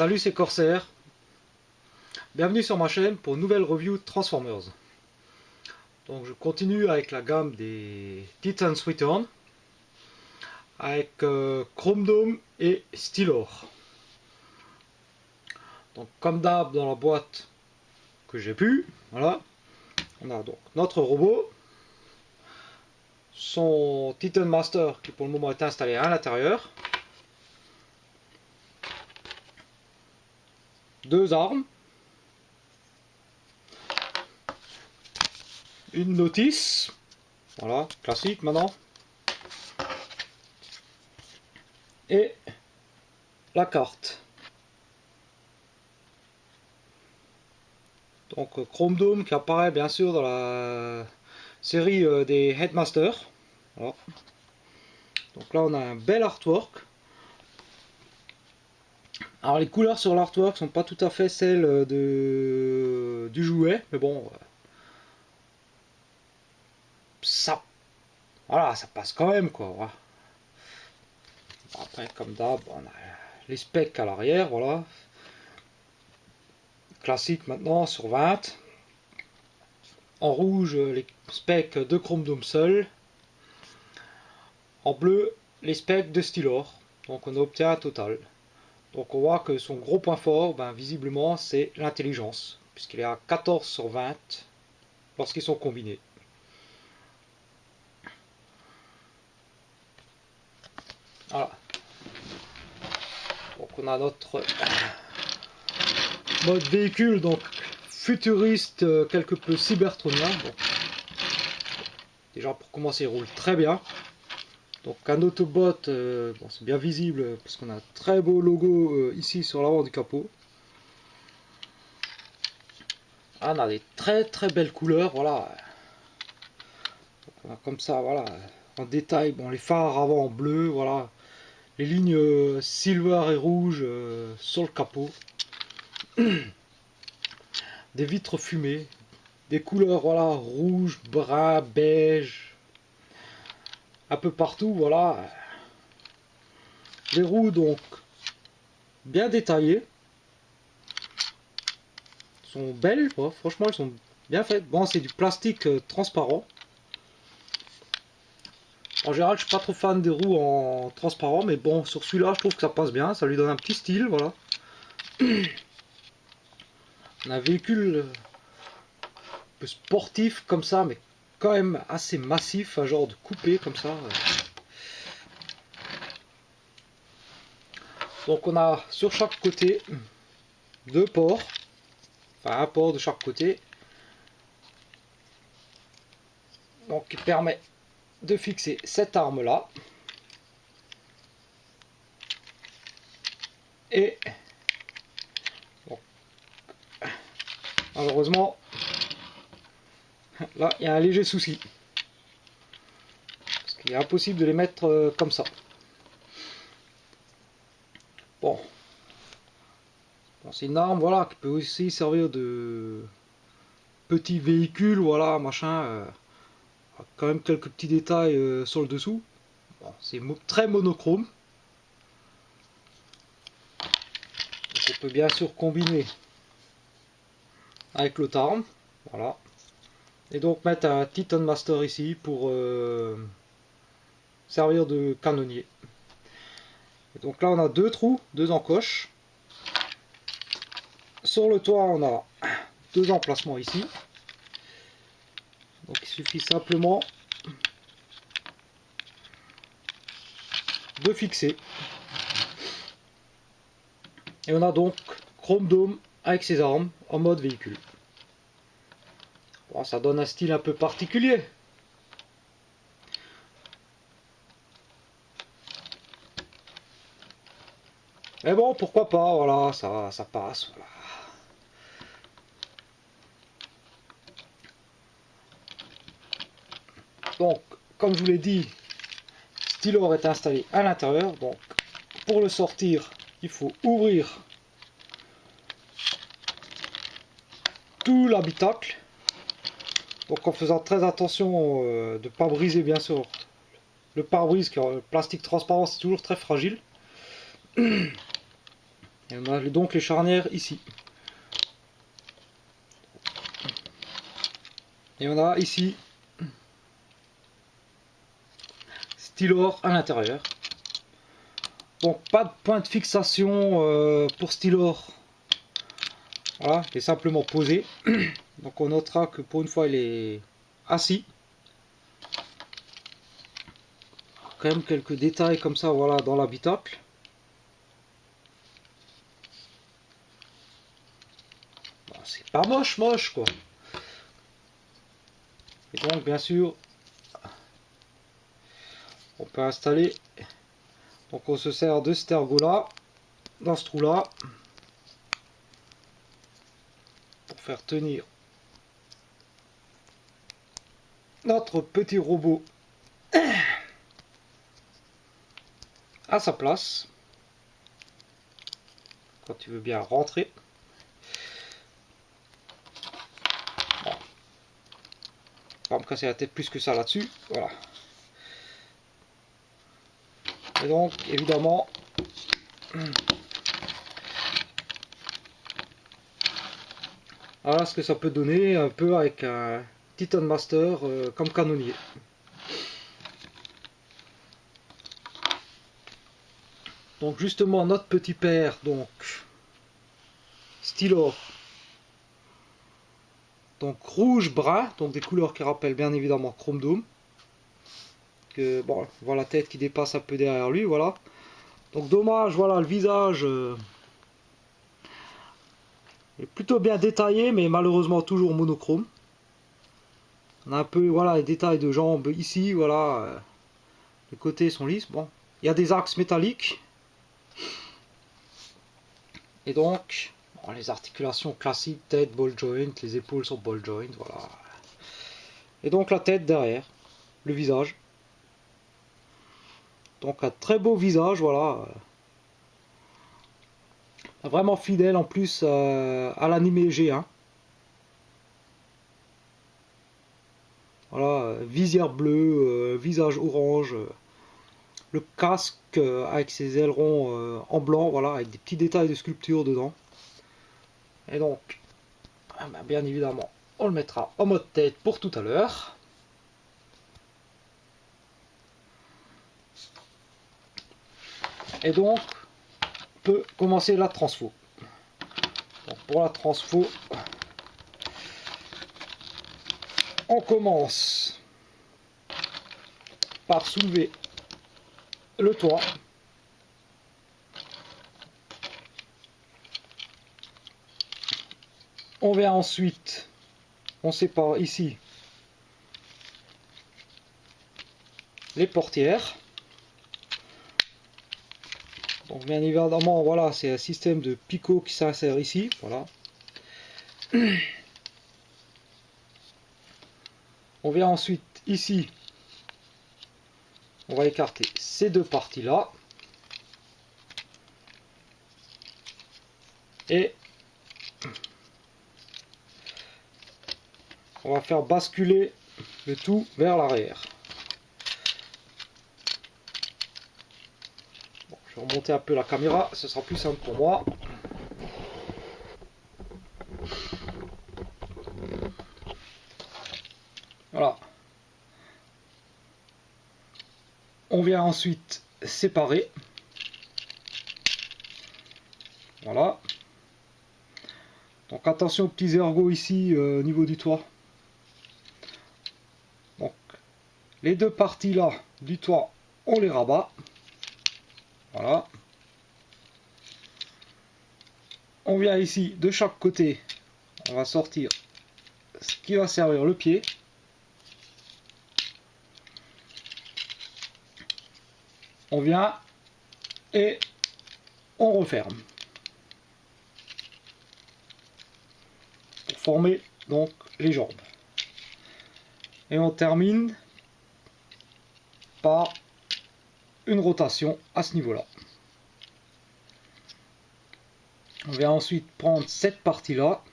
Salut, c'est Corsair. Bienvenue sur ma chaîne pour une nouvelle review de Transformers. Donc je continue avec la gamme des Titans Return avec Chrome Dome et Steelor. Donc comme d'hab dans la boîte que j'ai pu, voilà, on a donc notre robot, son Titan Master qui pour le moment est installé à l'intérieur, deux armes, une notice, voilà, classique maintenant, et la carte. Donc Chrome Dome qui apparaît bien sûr dans la série des Headmasters. Voilà. Donc là on a un bel artwork. Alors les couleurs sur l'artwork sont pas tout à fait celles du jouet, mais bon, ça, voilà, ça passe quand même quoi. Voilà. Après comme d'hab, on a les specs à l'arrière, voilà. Classique maintenant sur 20. En rouge les specs de Chrome Dome seul. En bleu les specs de Steelor. Donc on obtient un total. Donc on voit que son gros point fort, ben, visiblement, c'est l'intelligence, puisqu'il est à 14 sur 20 lorsqu'ils sont combinés. Voilà. Donc on a notre mode véhicule, donc futuriste, quelque peu cybertronien. Bon. Déjà pour commencer, il roule très bien. Donc un Autobot, bon, c'est bien visible parce qu'on a un très beau logo ici sur l'avant du capot. Ah, on a des très belles couleurs, voilà. Donc, on a comme ça, voilà, en détail, bon, les phares avant en bleu, voilà, les lignes silver et rouge sur le capot, des vitres fumées, des couleurs, voilà, rouge, brun, beige, un peu partout, voilà. Les roues donc bien détaillées, sont belles, quoi. Franchement elles sont bien faites. Bon, c'est du plastique transparent. En général je suis pas trop fan des roues en transparent, mais bon, sur celui-là je trouve que ça passe bien, ça lui donne un petit style, voilà. On a un véhicule un peu sportif comme ça, mais quand même assez massif, un genre de coupé comme ça. Donc on a sur chaque côté deux ports, enfin un port de chaque côté, donc qui permet de fixer cette arme là, et bon, malheureusement là il y a un léger souci parce qu'il est impossible de les mettre comme ça. Bon, c'est une arme, voilà, qui peut aussi servir de petit véhicule, voilà, machin. Quand même quelques petits détails sur le dessous. Bon, c'est très monochrome. Donc on peut bien sûr combiner avec l'autre arme, voilà. Et donc mettre un Titan Master ici pour servir de canonnier. Et donc là on a deux trous, deux encoches. Sur le toit on a deux emplacements ici. Donc il suffit simplement de fixer. Et on a donc Chrome Dome avec ses armes en mode véhicule. Bon, ça donne un style un peu particulier. Mais bon, pourquoi pas, voilà, ça passe, voilà. Donc, comme je vous l'ai dit, Steelor est installé à l'intérieur. Donc, pour le sortir, il faut ouvrir tout l'habitacle. Donc, en faisant très attention de ne pas briser, bien sûr, le pare-brise, car le plastique transparent, c'est toujours très fragile. Et on a donc les charnières ici. Et on a ici Stylor à l'intérieur. Donc pas de point de fixation pour Stylor. Voilà, il est simplement posé. Donc on notera que pour une fois il est assis. Quand même quelques détails comme ça, voilà, dans l'habitacle. Bon, c'est pas moche quoi. Et donc bien sûr on peut installer, donc on se sert de cet ergot là dans ce trou là pour faire tenir notre petit robot à sa place quand tu veux bien rentrer. Bon. Pas me casser la tête plus que ça là-dessus, voilà. Et donc évidemment voilà ce que ça peut donner un peu avec un Titan Master comme canonnier. Donc justement notre petit père, donc Stylor, donc rouge brun, donc des couleurs qui rappellent bien évidemment Chrome Dome. Que bon, on voit la tête qui dépasse un peu derrière lui, voilà. Donc dommage, voilà, le visage est plutôt bien détaillé, mais malheureusement toujours monochrome. On a un peu, voilà, les détails de jambes ici, voilà. Les côtés sont lisses, bon. Il y a des axes métalliques. Et donc, bon, les articulations classiques, tête, ball joint, les épaules sont ball joint, voilà. Et donc la tête derrière, le visage. Donc un très beau visage, voilà. Vraiment fidèle en plus à l'animé G1. Voilà, visière bleue, visage orange, le casque avec ses ailerons en blanc, voilà, avec des petits détails de sculpture dedans. Et donc, bien évidemment, on le mettra en mode tête pour tout à l'heure. Et donc, on peut commencer la transfo. Donc, pour la transfo, on commence par soulever le toit. On vient ensuite, on sépare ici les portières. Donc bien évidemment, voilà, c'est un système de picot qui s'insère ici, voilà. On vient ensuite ici, on va écarter ces deux parties là. Et on va faire basculer le tout vers l'arrière. Bon, je vais remonter un peu la caméra, ce sera plus simple pour moi. Voilà. On vient ensuite séparer. Voilà. Donc attention aux petits ergots ici au niveau du toit. Donc les deux parties là du toit, on les rabat. Voilà. On vient ici de chaque côté, on va sortir ce qui va servir le pied. On vient et on referme. Pour former donc les jambes. Et on termine par une rotation à ce niveau-là. On vient ensuite prendre cette partie-là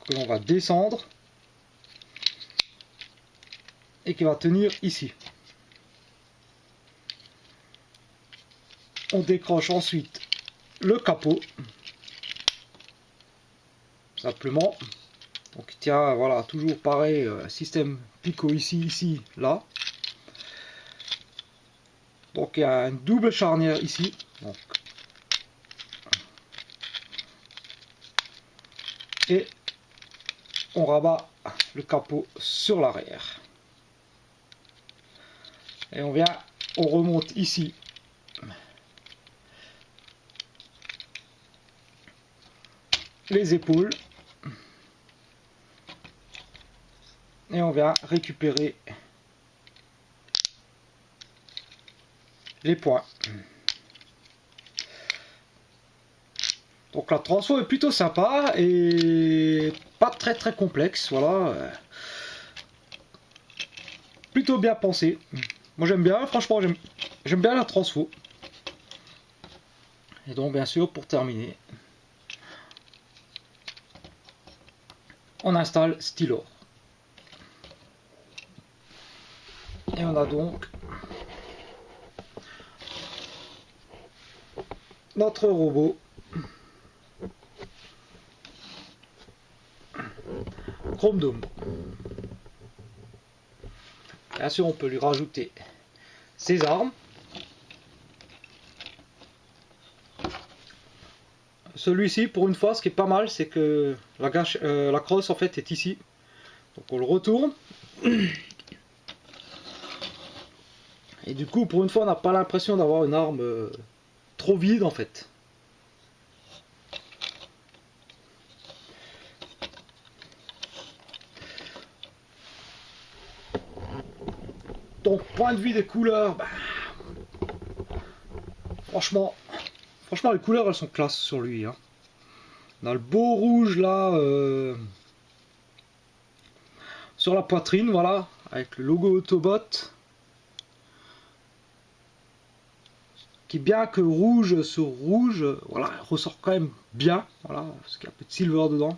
que l'on va descendre et qui va tenir ici. On décroche ensuite le capot. Simplement. Donc il tient, voilà, toujours pareil, système picot ici, là. Donc il y a une double charnière ici. Donc. Et on rabat le capot sur l'arrière. Et on remonte ici. Les épaules. Et on vient récupérer les points. Donc la transfo est plutôt sympa et pas très complexe, voilà. Plutôt bien pensé. Moi j'aime bien, franchement j'aime bien la transfo. Et donc bien sûr pour terminer, on installe Stylor. Et on a donc notre robot Chrome Dome. Bien sûr, on peut lui rajouter ses armes. Celui-ci, pour une fois, ce qui est pas mal, c'est que la crosse en fait est ici. Donc on le retourne. Et du coup, pour une fois, on n'a pas l'impression d'avoir une arme trop vide en fait. Donc, point de vue des couleurs, bah, franchement, les couleurs elles sont classe sur lui. Hein. On a le beau rouge là sur la poitrine, voilà, avec le logo Autobot. Qui bien que rouge sur rouge, voilà, ressort quand même bien, voilà, parce qu'il y a un peu de silver dedans.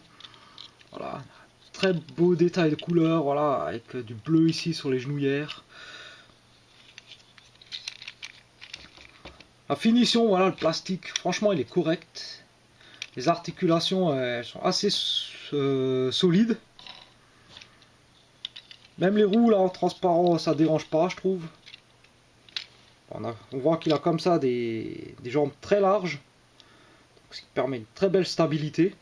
Voilà, très beau détail de couleur, voilà, avec du bleu ici sur les genouillères. La finition, voilà, le plastique, franchement, il est correct. Les articulations, elles sont assez solides. Même les roues là en transparent, ça dérange pas, je trouve. On voit qu'il a comme ça des jambes très larges, ce qui permet une très belle stabilité.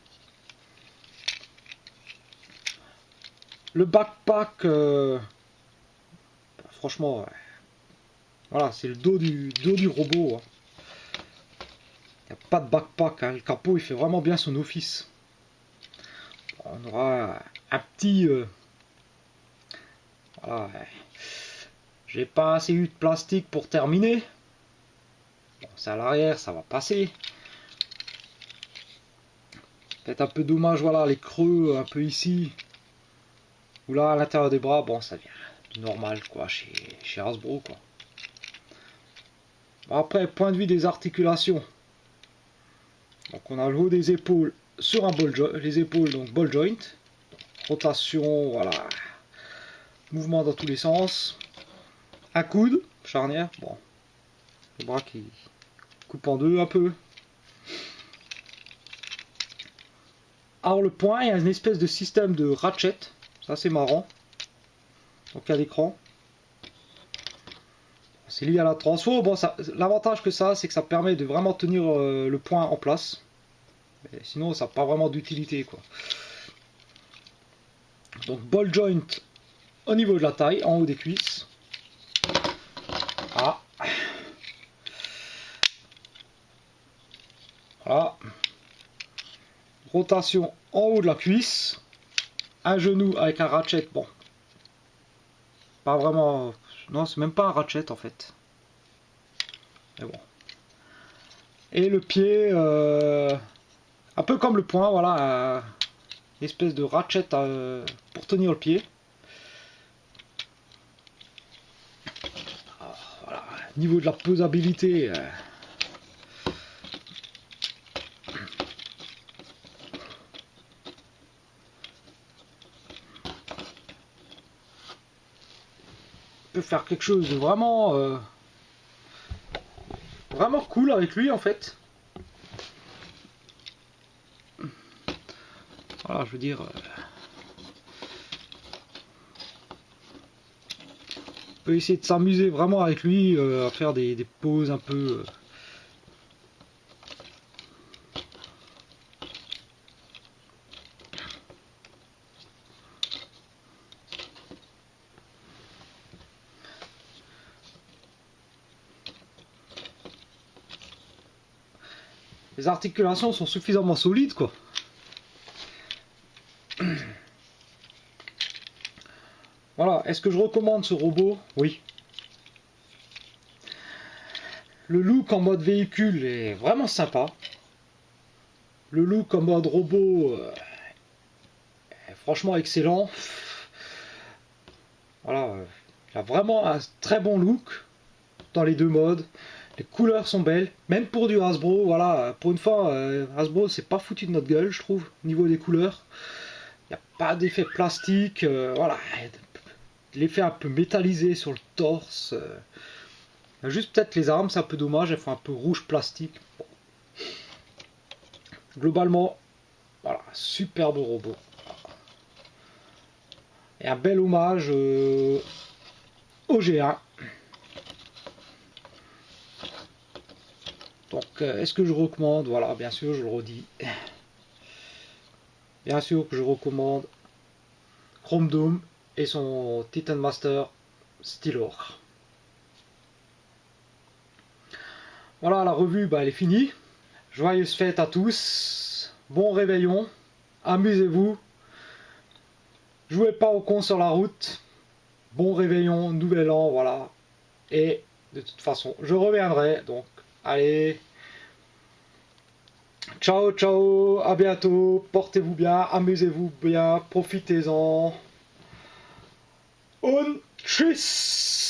Le backpack, franchement, voilà, c'est le dos du robot. Hein. Il n'y a pas de backpack, hein. Le capot il fait vraiment bien son office. On aura un petit... voilà. J'ai pas assez eu de plastique pour terminer. Bon, c'est à l'arrière, ça va passer. Peut-être un peu dommage, voilà, les creux un peu ici. Ou là, à l'intérieur des bras, bon, ça vient du normal, quoi, chez Hasbro, quoi. Bon, après, point de vue des articulations. Donc, on a le haut des épaules sur un ball joint, les épaules, donc ball joint. Donc, rotation, voilà. Mouvement dans tous les sens. Un coude, charnière, bon. Le bras qui coupe en deux un peu. Alors le point, il y a une espèce de système de ratchet, ça c'est marrant. Donc il y a l'écran. C'est lié à la transfo. Bon, l'avantage que ça, c'est que ça permet de vraiment tenir le point en place. Mais sinon, ça n'a pas vraiment d'utilité, quoi. Donc ball joint au niveau de la taille, en haut des cuisses. Ah. Voilà. Rotation en haut de la cuisse. Un genou avec un ratchet, bon. Pas vraiment... Non, c'est même pas un ratchet en fait. Mais bon. Et le pied, un peu comme le poing, voilà, une espèce de ratchet pour tenir le pied. Alors, voilà, niveau de la pesabilité. Peut faire quelque chose de vraiment vraiment cool avec lui en fait. voilà, je veux dire, on peut essayer de s'amuser vraiment avec lui, à faire des poses un peu. Les articulations sont suffisamment solides, quoi. Voilà, est-ce que je recommande ce robot? Oui. Le look en mode véhicule est vraiment sympa. Le look en mode robot est franchement excellent. Voilà, il a vraiment un très bon look dans les deux modes. Les couleurs sont belles, même pour du Hasbro. Voilà, pour une fois, Hasbro c'est pas foutu de notre gueule, je trouve, au niveau des couleurs. Il n'y a pas d'effet plastique, voilà, l'effet un peu métallisé sur le torse. Juste peut-être les armes, c'est un peu dommage, elles font un peu rouge plastique. Bon. Globalement, voilà, superbe robot. Et un bel hommage au G1. Donc, est-ce que je recommande? Voilà, bien sûr, je le redis. Bien sûr que je recommande Chrome Dome et son Titan Master Steelor. Voilà, la revue, bah, elle est finie. Joyeuses fêtes à tous. Bon réveillon. Amusez-vous. Jouez pas au con sur la route. Bon réveillon, nouvel an, voilà. Et de toute façon, je reviendrai. Donc, allez. Ciao, ciao. À bientôt. Portez-vous bien. Amusez-vous bien. Profitez-en. Und tschüss.